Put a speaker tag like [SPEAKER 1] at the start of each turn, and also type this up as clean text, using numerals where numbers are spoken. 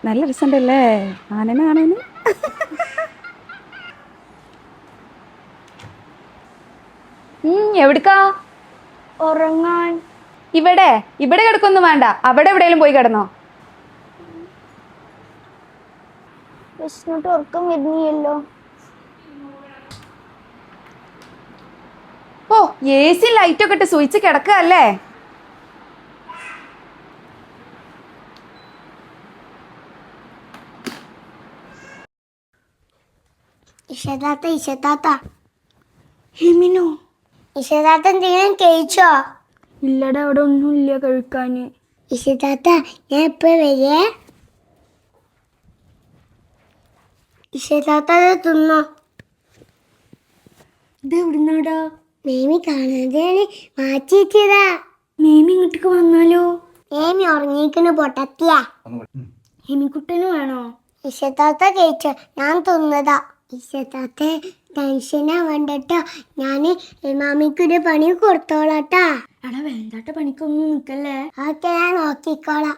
[SPEAKER 1] നല്ല രസമുണ്ടല്ലേ ആനനെ കാണാന്. എവിടുക്കാ?
[SPEAKER 2] ഉറങ്ങാൻ.
[SPEAKER 1] ഇവിടെ ഇവിടെ കിടക്കൊന്നും വേണ്ട, അവിടെ എവിടെയെങ്കിലും പോയി കിടന്നോ.
[SPEAKER 2] വിഷ്ണുട്ട് ഉറക്കം വരുന്നില്ലല്ലോ.
[SPEAKER 1] ഓ AC ലൈറ്റൊക്കെ ഇട്ട് സ്വിച്ച് കിടക്കല്ലേ.
[SPEAKER 2] ഇഷതാത്ത ഇഷതാത്ത ഹിമിനോ ഇഷതാത്ത എന്തെങ്കിലും കഴിച്ചോ? ഇല്ലടാ, അവിടെ ഒന്നുമില്ല കഴിക്കാന്. ഇഷതാത്ത ഞാൻ എപ്പോ വരേ? ഇഷതാത്ത തിന്നോ. ഇത് എവിടുന്നാടാ? മേമി കാണാതെയാണ് മാറ്റിച്ചതാ. മേമി ഇങ്ങോട്ടേക്ക് വന്നാലോ? മേമി ഉറങ്ങിക്കണ് പൊട്ടത്തിയാ. ഹിമിക്കുട്ടന് വേണോ? ഇഷതാത്ത കഴിച്ചോ, ഞാൻ തിന്നതാ. ഇഷതാത്ത ടെൻഷനാ വേണ്ടട്ടോ, ഞാന് മാമിക്കൊരു പണി കൊടുത്തോളാട്ടാ. എടാ വേണ്ടാത്ത പണിക്കൊന്നും നിക്കല്ലേ. അതൊക്കെ ഞാൻ നോക്കിക്കോളാം.